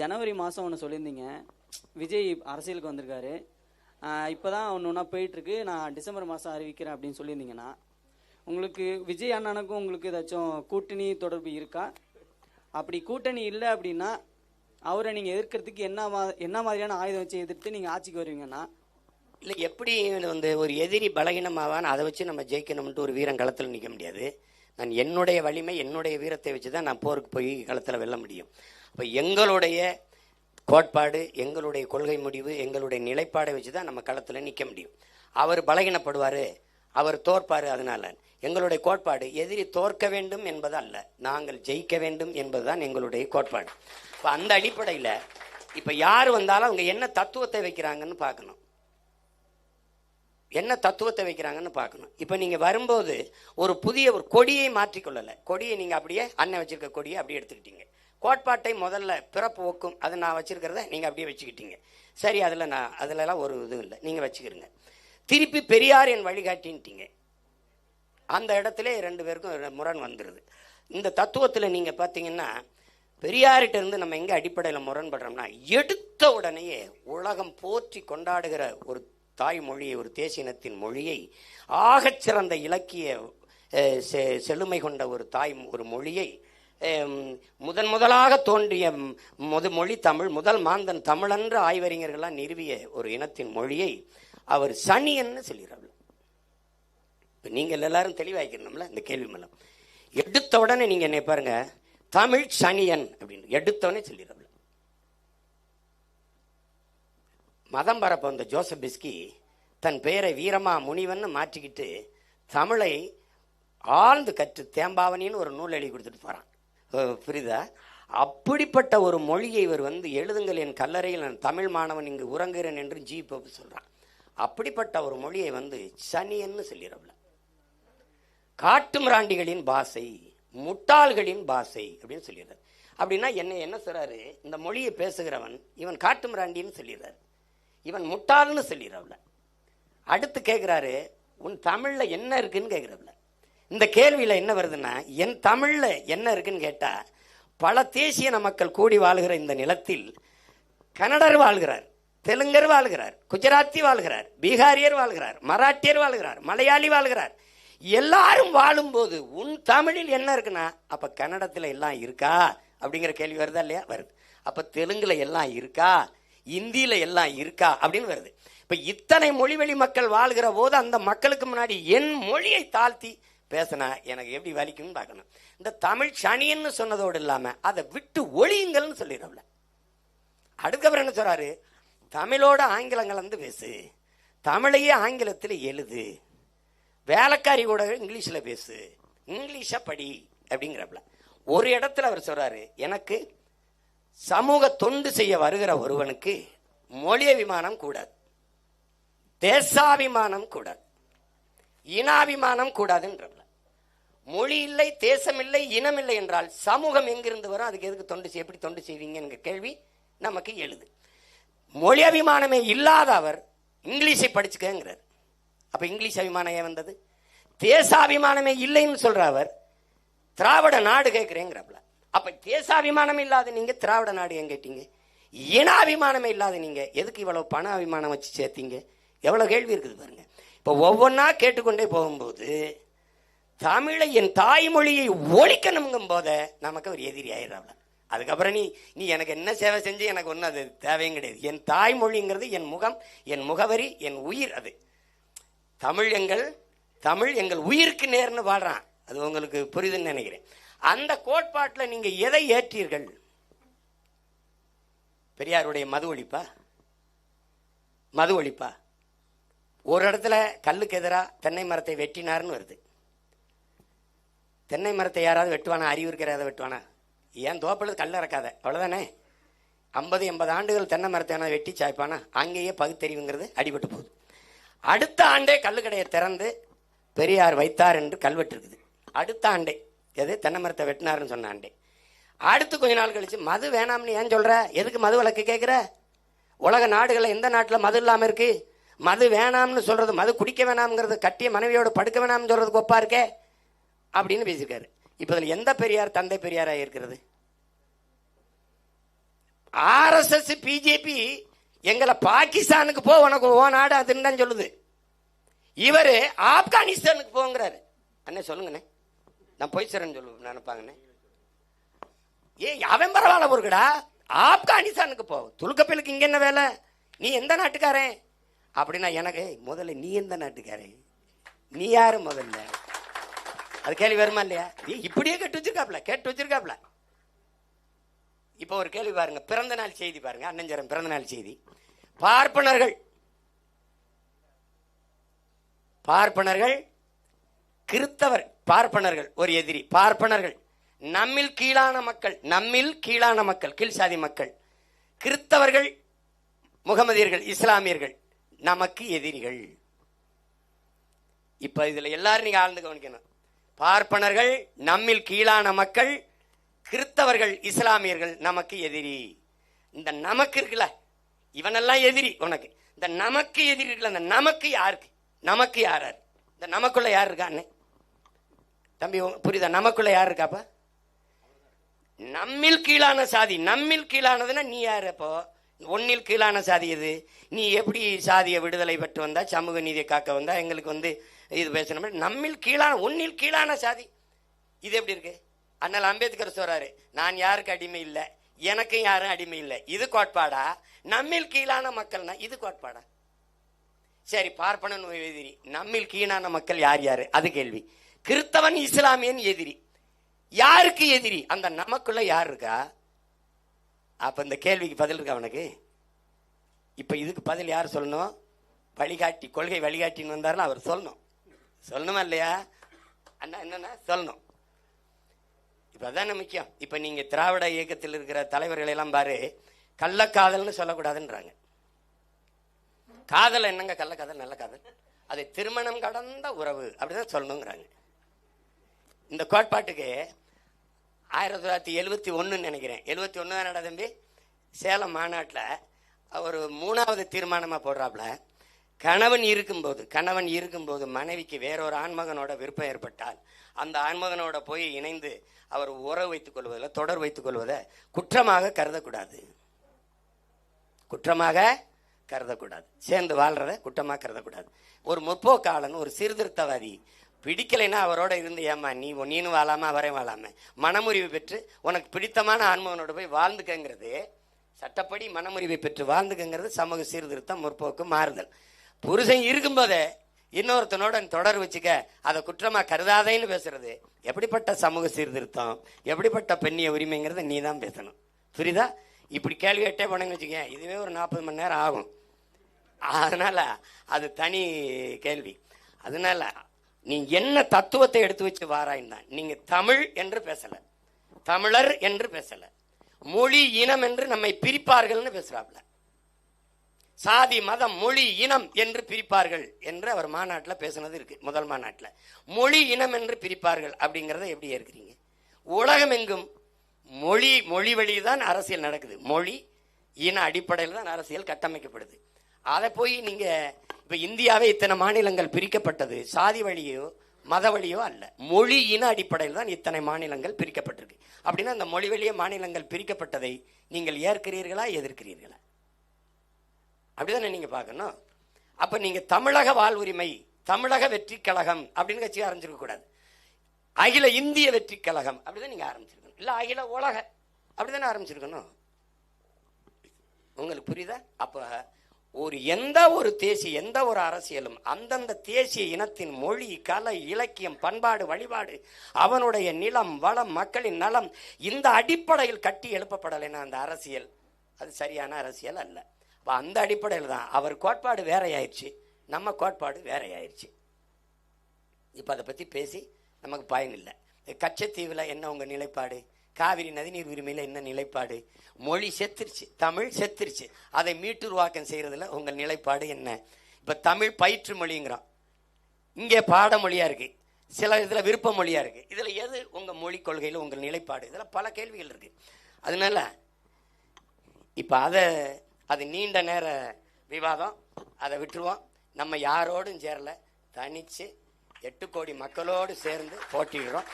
ஜனவரி மாதம் ஒன்று சொல்லியிருந்தீங்க, விஜய் அரசியலுக்கு வந்திருக்காரு, இப்போ தான் ஒன்று ஒன்றா போயிட்டுருக்கு, நான் டிசம்பர் மாதம் அறிவிக்கிறேன் அப்படின்னு சொல்லியிருந்தீங்கன்னா, உங்களுக்கு விஜய் அண்ணனுக்கும் உங்களுக்கு ஏதாச்சும் கூட்டணி தொடர்பு இருக்கா? அப்படி கூட்டணி இல்லை அப்படின்னா அவரை நீங்கள் எதிர்க்கிறதுக்கு என்ன மாதிரியான ஆயுதம் வச்சு எதிர்த்து நீங்கள் ஆட்சிக்கு வருவீங்கன்னா? இல்லை, எப்படி ஒரு எதிரி பலகீனமாவான் அதை வச்சு நம்ம ஜெயிக்கணும்ட்டு ஒரு வீரன் களத்தில் நிற்க முடியாது. நான் என்னுடைய வலிமை, என்னுடைய வீரத்தை வச்சு தான் நான் போருக்கு போய் களத்தில் வெல்ல முடியும். அப்போ எங்களுடைய கோட்பாடு, எங்களுடைய கொள்கை முடிவு, எங்களுடைய நிலைப்பாடை வச்சு தான் நம்ம களத்தில் நிற்க முடியும். அவர் பலகீனப்படுவார், அவர் தோற்பார். அதனால எங்களுடைய கோட்பாடு எதிரி தோற்க வேண்டும் என்பது அல்ல, நாங்கள் ஜெயிக்க வேண்டும் என்பதுதான் எங்களுடைய கோட்பாடு. இப்போ அந்த அடிப்படையில் இப்போ யார் வந்தாலும் அவங்க என்ன தத்துவத்தை வைக்கிறாங்கன்னு பார்க்கணும், என்ன தத்துவத்தை வைக்கிறாங்கன்னு பார்க்கணும். இப்போ நீங்கள் வரும்போது ஒரு புதிய ஒரு கொடியை மாற்றிக்கொள்ளலை. கொடியை நீங்கள் அப்படியே அண்ணன் வச்சிருக்க கொடியை அப்படியே எடுத்துக்கிட்டீங்க. கோட்பாட்டை முதல்ல பிறப்பு ஒக்கும், அதை நான் வச்சிருக்கிறத நீங்கள் அப்படியே வச்சுக்கிட்டீங்க. சரி, அதிலலாம் ஒரு இதுவும் இல்லை, நீங்கள் வச்சுக்கிறீங்க. திருப்பி பெரியார் என் வழிகாட்டின்ட்டீங்க. அந்த இடத்துல 2 பேருக்கும் முரண் வந்துடுது. இந்த தத்துவத்தில் நீங்கள் பார்த்தீங்கன்னா பெரியார்கிட்ட இருந்து நம்ம எங்கே அடிப்படையில் முரண்படுறோம்னா, எடுத்த உடனேயே உலகம் போற்றி கொண்டாடுகிற ஒரு தாய்மொழியை, ஒரு தேசியனத்தின் மொழியை, ஆகச்சிறந்த இலக்கிய செழுமை கொண்ட ஒரு மொழியை, முதலாக தோன்றிய மொழி தமிழ், முதல் மாந்தன் தமிழன்று ஆய்வறிஞர்களாக நிறுவிய ஒரு இனத்தின் மொழியை அவர் சனியன்னு சொல்லிடுறாரு. இப்போ நீங்கள் எல்லாரும் தெளிவாய்க்கணும்ல இந்த கேள்வி மூலம். எடுத்த உடனே நீங்கள் என்ன பாருங்க, தமிழ் சனியன் அப்படின்னு எடுத்தோடனே சொல்லிடுறாரு. மதம் பரப்ப வந்த ஜோசப் பிஸ்கி தன் பெயரை வீரமா முனிவன் மாற்றிக்கிட்டு தமிழை ஆழ்ந்து கற்று தேம்பாவனின்னு ஒரு நூல் எழுதி கொடுத்துட்டு போறான். புரியுதா? அப்படிப்பட்ட ஒரு மொழியை இவர் எழுதுங்கள், என் கல்லறையில் நான் தமிழ் மாணவன் இங்கு உறங்குகிறேன் என்று ஜி போப்பு சொல்றான். அப்படிப்பட்ட ஒரு மொழியை சனியன்னு சொல்லிடுறோம்ல. காட்டு மிராண்டிகளின் பாசை, முட்டாள்களின் பாசை அப்படின்னு சொல்லிடுறாரு. அப்படின்னா என்ன சொல்றாரு, இந்த மொழியை பேசுகிறவன் இவன் காட்டு மிராண்டின்னு சொல்லிடுறாரு, இவன் முட்டாள்னு சொல்லிடுறவள. அடுத்து கேட்குறாரு, உன் தமிழ்ல என்ன இருக்குன்னு கேட்குறவள. இந்த கேள்வியில் என்ன வருதுன்னா, என் தமிழ்ல என்ன இருக்குன்னு கேட்டா, பல தேசிய மக்கள் கூடி வாழ்கிற இந்த நிலத்தில் கன்னடர் வாழ்கிறார், தெலுங்கர் வாழ்கிறார், குஜராத்தி வாழ்கிறார், பீகாரியர் வாழ்கிறார், மராட்டியர் வாழ்கிறார், மலையாளி வாழ்கிறார். எல்லாரும் வாழும்போது உன் தமிழில் என்ன இருக்குன்னா, அப்ப கன்னடத்துல எல்லாம் இருக்கா அப்படிங்கிற கேள்வி வருதா இல்லையா? வருது. அப்ப தெலுங்குல எல்லாம் இருக்கா, இந்தியில எல்லாம் இருக்கா அப்படின்னு வருது. இப்ப இத்தனை மொழிவெளி மக்கள் வாழ்கிற போது அந்த மக்களுக்கு முன்னாடி என் மொழியை தாழ்த்தி பேசினா எனக்கு எப்படி வலிக்கும்னு பார்க்கணும். இந்த தமிழ் சனின்னு சொன்னதோடு இல்லாம அதை விட்டு ஒழியுங்கள்னு சொல்லிடுறோம்ல. அதுக்கப்புறம் என்ன சொல்றாரு, தமிழோட ஆங்கிலம் கலந்து பேசு, தமிழையே ஆங்கிலத்தில் எழுது, வேலைக்காரி கூட இங்கிலீஷ்ல பேசு, இங்கிலீஷ படி அப்படிங்கிறப்பல. ஒரு இடத்துல அவர் சொல்றாரு, எனக்கு சமூக தொண்டு செய்ய வருகிற ஒருவனுக்கு மொழியபிமானம் கூடாது, தேசாபிமானம் கூடாது, இனாபிமானம் கூடாதுன்றப்பல. மொழி இல்லை, தேசம் இல்லை, இனம் இல்லை என்றால் சமூகம் எங்கிருந்து வரும்? அதுக்கு எதுக்கு தொண்டு செய்ய, எப்படி தொண்டு செய்வீங்க கேள்வி நமக்கு எழுது. மொழி அபிமானமே இல்லாத அவர் இங்கிலீஷை படிச்சுக்கிறார். அப்ப இங்கிலீஷ் அபிமானம் ஏன் வந்தது? தேசாபிமானமே இல்லைன்னு சொல்ற அவர் திராவிட நாடு கேட்கிறேங்கிறப்பல. அப்ப தேசாபிமானம் இல்லாத நீங்க திராவிட நாடு ஏன் கேட்டீங்க? இனாபிமானமே இல்லாத நீங்க எதுக்கு இவ்வளவு பண அபிமானம் வச்சு சேர்த்தீங்க? எவ்வளவு கேள்வி இருக்குது பாருங்க. இப்ப ஒவ்வொன்னா கேட்டுக்கொண்டே போகும்போது தமிழை, என் தாய்மொழியை ஒழிக்கணுங்கும் போத நமக்கு ஒரு எதிரி ஆயிடுறாங்க. அதுக்கப்புறம் நீ எனக்கு என்ன சேவை செஞ்சு எனக்கு ஒன்றும் அது தேவையும் கிடையாது. என் தாய்மொழிங்கிறது என் முகம், என் முகவரி, என் உயிர். அது தமிழ் எங்கள் உயிருக்கு நேர்னு வாழ்றான். அது உங்களுக்கு புரியுதுன்னு நினைக்கிறேன். அந்த கோட்பாட்டில் நீங்க எதை ஏற்றீர்கள்? பெரியாருடைய மது ஒழிப்பா? ஒரு இடத்துல கல்லுக்கு எதிராக தென்னை மரத்தை வெட்டினார்னு வருது. தென்னை மரத்தை யாராவது வெட்டுவானா? அறிவு இருக்கிறாத வெட்டுவானா? ஏன் தோப்பில் கல் இறக்காத, அவ்வளவுதானே. 50-80 ஆண்டுகள் தென்னை மரத்தை வெட்டி சாய்ப்பானா? அங்கேயே பகுத்தறிவுங்கிறது அடிபட்டு போகுது. அடுத்த ஆண்டே கல்லுக்கடையை திறந்து பெரியார் வைத்தார் என்று கல்வெட்டு இருக்குது. அடுத்த ஆண்டே எது தென்னை மரத்தை வெட்டினாருன்னு சொன்ன ஆண்டே. அடுத்து கொஞ்ச நாள் கழிச்சு மது வேணாம்னு ஏன் சொல்ற? எதுக்கு மது விலக்கு கேட்குற? உலக நாடுகளில் எந்த நாட்டில் மது இல்லாமல் இருக்கு? மது வேணாம்னு சொல்றது, மது குடிக்க வேணாம்ங்கிறது, கட்டிய மனைவியோடு படுக்க வேணாம்னு சொல்றதுக்கு ஒப்பா இருக்கே அப்படின்னு பேசியிருக்காரு. இப்ப எந்த பெரியார் தந்தை பெரியாரா இருக்கிறது? RSS பிஜேபி எங்களை பாகிஸ்தானுக்கு போ, உனக்கு ஓ நாடு அதுன்னு தான் சொல்லுது. இவரு ஆப்கானிஸ்தானுக்கு போங்கிறாரு. அண்ணே சொல்லுங்கண்ணே, நான் போய் சேரன்னு சொல்லு நினைப்பாங்கண்ணே. அவன் பரவாயில்ல பொருக்கடா, ஆப்கானிஸ்தானுக்கு போ, துலுக்கப்பிலுக்கு இங்க என்ன வேலை, நீ எந்த நாட்டுக்காரன் அப்படின்னா எனக்கு முதல்ல நீ எந்த நாட்டுக்காரன், நீ யாரு முதல்ல, அது கேள்வி வருமா இல்லையா? இப்படியே கேட்டு வச்சிருக்காப்ல. இப்ப ஒரு கேள்வி பாருங்க, பிறந்த நாள் செய்தி பாருங்க, அண்ணஞ்சரம் பிறந்த நாள் செய்தி. பார்ப்பனர்கள் கிறிஸ்தவர், பார்ப்பனர்கள் ஒரு எதிரி, பார்ப்பனர்கள் நம்மில் கீழான மக்கள், கீழ் சாதி மக்கள், கிறிஸ்தவர்கள், முகமதியர்கள், இஸ்லாமியர்கள் நமக்கு எதிரிகள். இப்ப இதுல எல்லாரும் நீங்க ஆழ்ந்து கவனிக்கணும். பார்ப்பனர்கள் நம்மில் கீழான மக்கள், கிறிஸ்தவர்கள், இஸ்லாமியர்கள் நமக்கு எதிரி. இந்த நமக்கு இருக்குல்ல, இவனெல்லாம் எதிரி உனக்கு. இந்த நமக்கு எதிரி இருக்குல்ல, இந்த நமக்கு யாருக்கு, நமக்கு யார், இந்த நமக்குள்ள யார் இருக்கா அண்ணே தம்பி புரியுதா? நமக்குள்ள யார் இருக்காப்பா? நம்மில் கீழான சாதி. நம்மில் கீழானதுன்னா நீ யாரு? அப்போ ஒன்னில் கீழான சாதி எது? நீ எப்படி சாதிய விடுதலை பெற்று வந்தா, சமூக நீதியை காக்க வந்தா, எங்களுக்கு இது பேசணும். நம்மில் கீழான, ஒன்னில் கீழான சாதி இது எப்படி இருக்கு? அண்ணல் அம்பேத்கர் சொல்றாரு, நான் யாருக்கு அடிமை இல்லை, எனக்கும் யாரும் அடிமை இல்லை. இது கோட்பாடா? நம்மில் கீழான மக்கள்னா இது கோட்பாடா? சரி, பார்ப்பனன் எதிரி, நம்மில் கீழான மக்கள் யார் யாரு? அது கேள்வி. கிறிஸ்தவன், இஸ்லாமியன் எதிரி. யாருக்கு எதிரி? அந்த நமக்குள்ள யார் இருக்கா? அப்ப இந்த கேள்விக்கு பதில் இருக்கா அவனுக்கு? இப்ப இதுக்கு பதில் யார் சொல்லணும்? வழிகாட்டி, கொள்கை வழிகாட்டின்னு வந்தாருன்னா அவர் சொல்லணுமா இல்லையா அண்ணா? என்னன்னா சொல்லணும். இப்ப அதான முக்கியம். இப்ப நீங்க திராவிட இயக்கத்தில் இருக்கிற தலைவர்கள் எல்லாம் பாரு, கள்ளக்காதல்னு சொல்லக்கூடாதுன்றாங்க. காதல் என்னங்க? கள்ளக்காதல் நல்ல காதல், அது திருமணம் கடந்த உறவு அப்படிதான் சொல்லணுங்கிறாங்க. இந்த கோட்பாட்டுக்கு 1971 நினைக்கிறேன், 71 தானடா தம்பி, சேலம் மாநாட்டில் ஒரு 3வது தீர்மானமா போடுறாப்புல, கணவன் இருக்கும்போது மனைவிக்கு வேறொரு ஆண்மகனோட விருப்பம் ஏற்பட்டால் அந்த ஆண்மகனோட போய் இணைந்து அவர் உறவு வைத்துக் கொள்வதில், தொடர் வைத்துக் கொள்வதை குற்றமாக கருதக்கூடாது. சேர்ந்து வாழ்றத குற்றமாக கருதக்கூடாது. ஒரு முற்போக்காளன், ஒரு சீர்திருத்தவாதி பிடிக்கலைன்னா அவரோட இருந்து, ஏமா நீனும் வாழாம அவரையும் வாழாம மனமுறிவு பெற்று உனக்கு பிடித்தமான ஆன்மகனோட போய் வாழ்ந்துக்கங்கிறது, சட்டப்படி மனமுறிவை பெற்று வாழ்ந்துக்கங்கிறது சமூக சீர்திருத்தம், முற்போக்கு, மாறுதல். புருஷன் இருக்கும்போதே இன்னொருத்தனோட தொடர் வச்சுக்க, அதை குற்றமா கருதாதேன்னு பேசுறது எப்படிப்பட்ட சமூக சீர்திருத்தம், எப்படிப்பட்ட பெண்ணிய உரிமைங்கிறத நீ தான் பேசணும். புரியுதா? இப்படி கேள்வி கேட்டே போனேன்னு வச்சுக்க, இதுவே ஒரு 40 மணி நேரம் ஆகும். அதனால அது தனி கேள்வி. அதனால நீ என்ன தத்துவத்தை எடுத்து வச்சு வாராய்னா, நீங்க தமிழ் என்று பேசல, தமிழர் என்று பேசல, மொழி இனம் என்று நம்மை பிரிப்பார்கள்னு பேசுறாப்ல. சாதி, மதம், மொழி, இனம் என்று பிரிப்பார்கள் என்று அவர் மாநாட்டில் பேசுனது இருக்கு. முதல் மாநாட்டில் மொழி இனம் என்று பிரிப்பார்கள் அப்படிங்கிறத எப்படி ஏற்கிறீங்க? உலகம் எங்கும் மொழி வழிதான் அரசியல் நடக்குது. மொழி இன அடிப்படையில் தான் அரசியல் கட்டமைக்கப்படுது. அதை போய் நீங்க இப்ப இந்தியாவே இத்தனை மாநிலங்கள் பிரிக்கப்பட்டது சாதி வழியோ மத வழியோ அல்ல, மொழி இன அடிப்படையில் தான் இத்தனை மாநிலங்கள் பிரிக்கப்பட்டிருக்கு. அப்படின்னா அந்த மொழி வழிய மாநிலங்கள் பிரிக்கப்பட்டதை நீங்கள் ஏற்கிறீர்களா, எதிர்க்கிறீர்களா? அப்படிதானே நீங்க பார்க்கணும். அப்ப நீங்க தமிழக வாழ்வுரிமை, தமிழக வெற்றி கழகம் அப்படின்னு கட்சி ஆரம்பிச்சிருக்க கூடாது. அகில இந்திய வெற்றி கழகம் அப்படிதான் நீங்க ஆரம்பிச்சிருக்கணும். இல்ல அகில உலக அப்படிதானே ஆரம்பிச்சிருக்கணும். உங்களுக்கு புரியுதா? அப்ப எந்த ஒரு அரசியலும் அந்தந்த தேசிய இனத்தின் மொழி, கலை, இலக்கியம், பண்பாடு, வழிபாடு, அவனுடைய நிலம், வளம், மக்களின் நலம், இந்த அடிப்படையில் கட்டி எழுப்பப்படலைன்னா அந்த அரசியல் அது சரியான அரசியல் அல்ல. அந்த அடிப்படையில் தான் அவர் கோட்பாடு வேறையாயிருச்சு, நம்ம கோட்பாடு வேறையாயிருச்சு. இப்ப அதை பத்தி பேசி நமக்கு பயன் இல்லை. கச்சத்தீவுல என்ன உங்க நிலைப்பாடு? காவிரி நதிநீர் உரிமையில என்ன நிலைப்பாடு? மொழி செத்துருச்சு, தமிழ் செத்துருச்சு, அதை மீட்டுருவாக்கம் செய்யறதுல உங்கள் நிலைப்பாடு என்ன? இப்ப தமிழ் பயிற்று மொழிங்கிறோம், இங்கே பாடமொழியா இருக்கு, சில இதுல விருப்ப மொழியா இருக்கு. இதுல எது உங்க மொழி கொள்கையில உங்கள் நிலைப்பாடு? இதுல பல கேள்விகள் இருக்கு. அதனால இப்ப அது நீண்ட நேர விவாதம், அதை விட்டுருவோம். நம்ம யாரோடும் சேரல, தனிச்சு 8 கோடி மக்களோடு சேர்ந்து போட்டிடுறோம்.